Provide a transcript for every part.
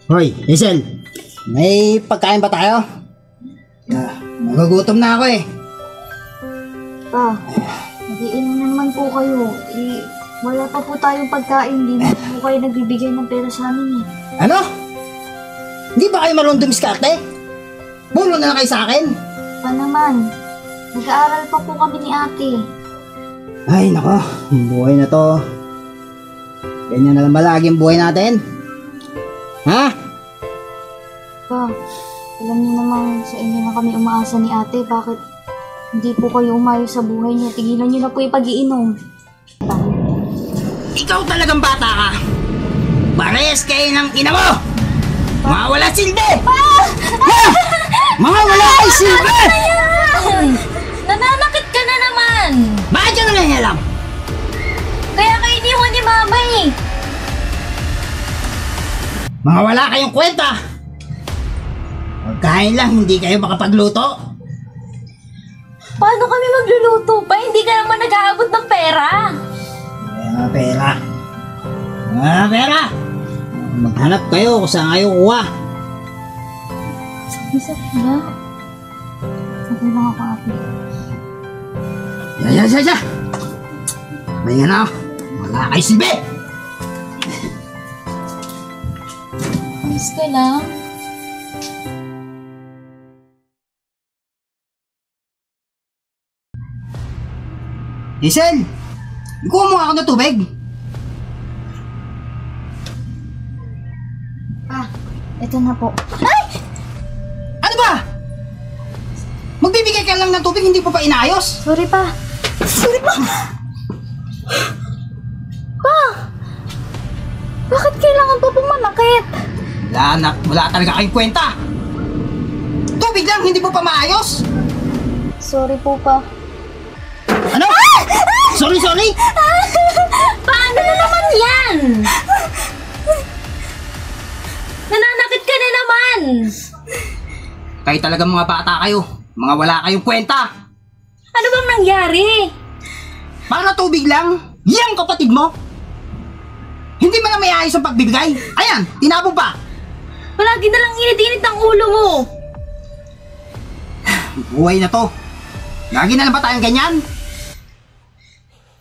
Hoy, Hazel, may pagkain ba tayo? Nagugutom na ako eh. Pa, mag-iinom na naman po kayo. Wala pa po tayong pagkain. Hindi na po kayo nagbibigay ng pera sa amin eh. Ano? Hindi ba kayo marunong dumiskarte? Bulo na lang kayo sa akin. Pa naman, nag-aaral pa po kami ni ate. Ay, nako, buhay na to. Ganyan na lang ba laging buhay natin? Ha? Pa, alam niyo naman sa inyo na kami umaasa ni ate. Bakit hindi po kayo umayos sa buhay niya? Tigilan niyo na po yung pag-iinom. Pa. Ikaw talagang bata ka. Parehas kayo ng ina mo. Mga wala silbi. Ha? Mga wala kayo silbi. Nananakit ka na naman! Bakit ka nangangalam? Kaya kayo iniwan ni mama eh! Mga wala kayong kwenta. Pagkain lang, hindi kayo makapagluto. Paano kami magluluto pa? Hindi ka naman nag-aabot ng pera! Mga pera. Mga pera. Maghanap kayo kung saan kayo kuha. Isa ba? Sabi lang ako ate. Ya. May nga na. Wala kayo silbi. Miss ka lang? Hazel, ikuha mo ako ng tubig. Ito na po. Ano ba? Magbibigay ka lang ng tubig, hindi pa inaayos. Sorry pa. Pa! Bakit kailangan pa pumanakit? Wala talaga kayong kwenta. Tubig lang, hindi mo pa maayos. Sorry po pa. Ano? Sorry? Paano na naman yan? Nananakit ka na naman! Kayo talagang mga bata kayo. Mga wala kayong kwenta. Ano bang nangyari? Para tubig lang, yang kapatid mo. Hindi mo na may ayos ang pagbibigay. Ayan, tinapon pa. Palagi na lang init-init ang ulo mo. Buhay na to. Lagi na lang ba tayong ganyan?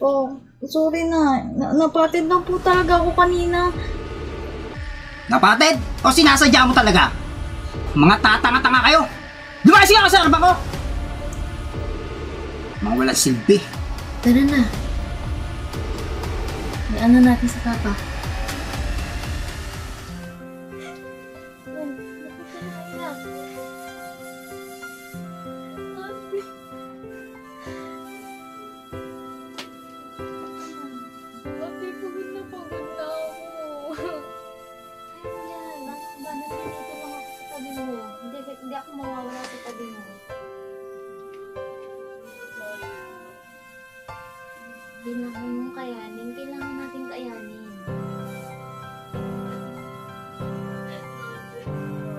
Oh, sorry na. Napatid lang po talaga ako kanina. Napatid? O sinasadya mo talaga? Mga tatanga-tanga kayo. Lumayas nga ako sa harapan ko. Mga walang silbi. Tara na. Ano natin sa papa? Hindi ako mawawala sa tabi mo. Kailangan mong kayanin. Kailangan natin kayanin.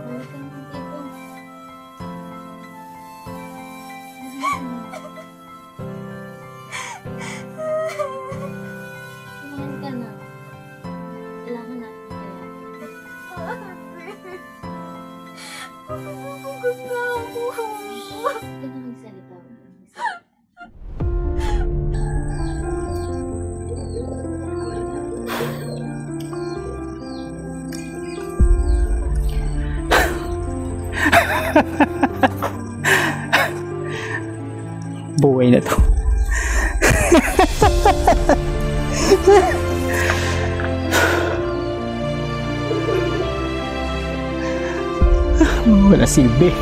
Balik ka naman dito. Kumain ka na. Kailangan natin kayanin. Huwag ka na magsalita. Buhay na to. Wala silbi.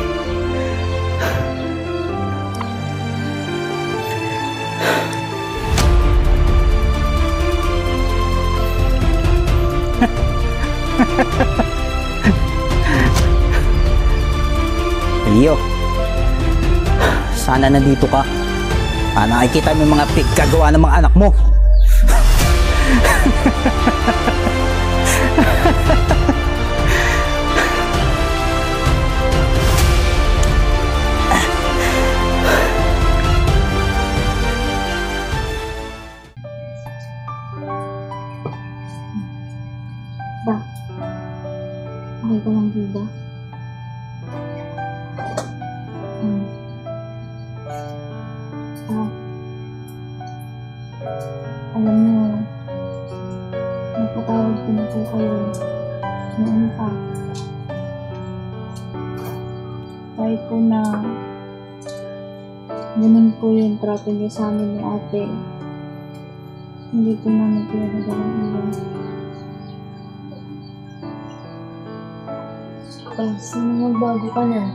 Leo, sana nandito ka. Nakikita mo yung mga pigkagawa ng mga anak mo. ba? Ah, alam niyo, nagpatawad ko na po kayo. Noon pa. Kahit po na ganun po yung trato niya sa amin ni ate, hindi po namin pinagagalang ilan. Sana magbago ka na.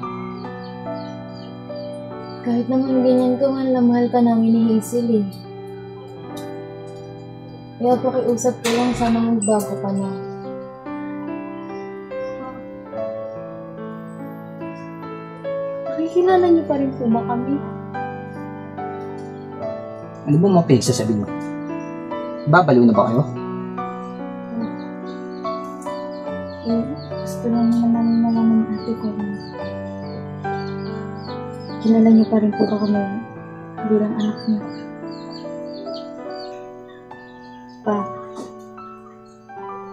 Kahit naman ganyan ka, mahal na mahal ka namin ni Hazel eh. Kaya pakiusap ko lang, sana magbago ka na. Nakikilala niyo pa rin po ba kami? Ano ba mga pinagsasabi mo? Babaliw na ba kayo? Gusto lang naman namin malaman ng ate ko. Kilala niyo pa rin po ba kami bilang anak niyo? Pa,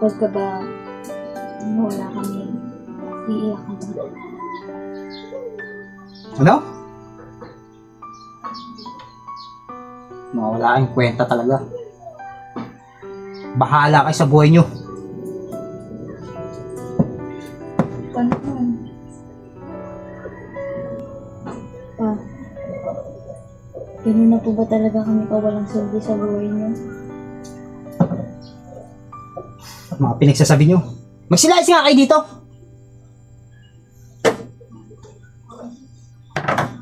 pagka ba wala kami, iiyak ka ba? Ano? Mawala kayong kwenta talaga. Bahala kayo sa buhay nyo. Paano po? Pa, ganun na po ba talaga kami walang silbi sa buhay niyo? Mga pinagsasabi nyo. Magsilayas nga kayo dito.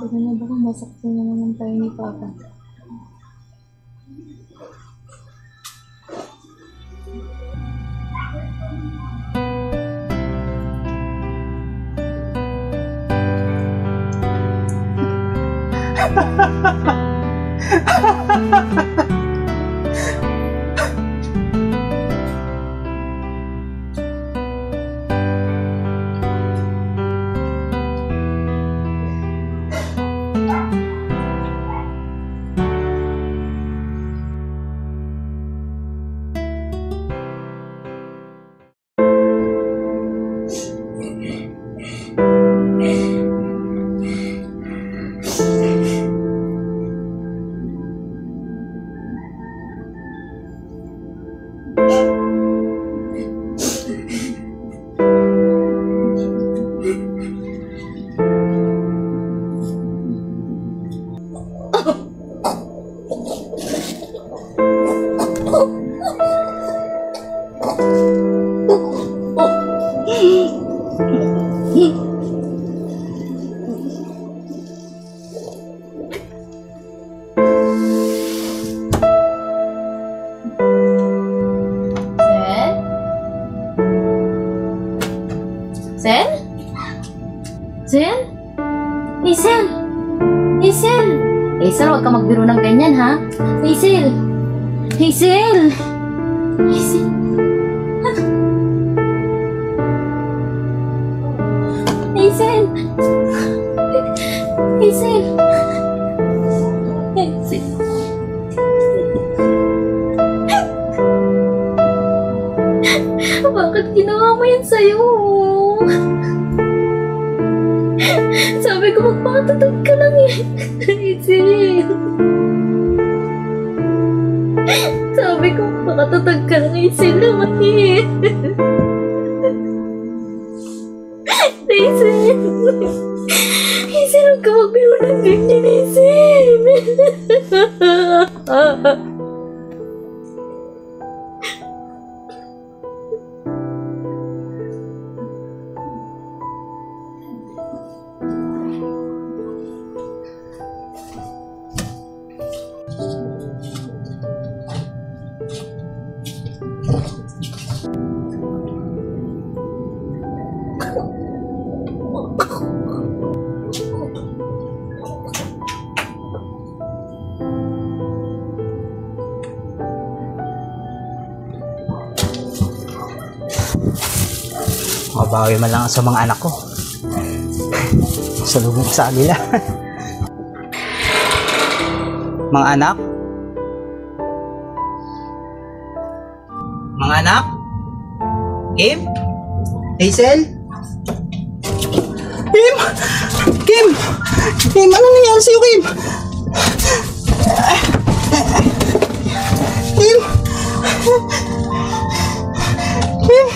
Diba na ba kung masaktan na naman tayo ni Papa? Sen? Sen? Hazel! Hazel! Hazel, huwag ka magbiro ng ganyan, ha? Hazel! Hazel! Hazel! Hazel! Hazel! Hazel! Bakit ginawa mo yan sa'yo? Sabi ko magpakatutog ka lang eh. Hazel. Sabi ko magpakatutog ka lang, Hazel naman eh. Hazel. Hazel, huwag ka magbiro ng ganyan, Hazel. Mabawi man lang sa mga anak ko. Salubong ko sa kanila. Mga anak? Mga anak? Kim? Hazel? Kim! Kim! Kim, ano nangyari sa'yo, Kim? Kim! Kim!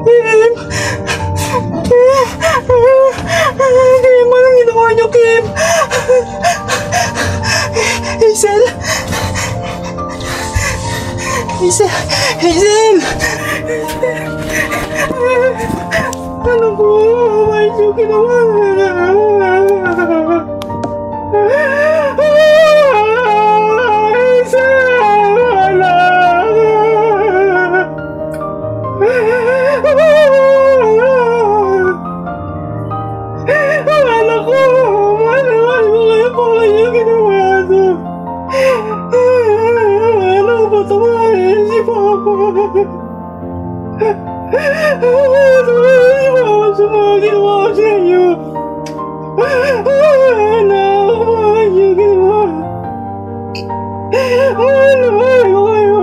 Kim! Kim, anong ginawa niyo, Kim? Hazel! Hazel! Hazel! Ano po? Bakit niyo ginawa? Hazel! Anak ko! Mahal ko kayo po kayo ginawa ito. Ano ba tumahin si Papa? Tumahin si Papa sa mga ginawa ko sa inyo. Anak, mahal niyo ginawa. Mahal ko kayo.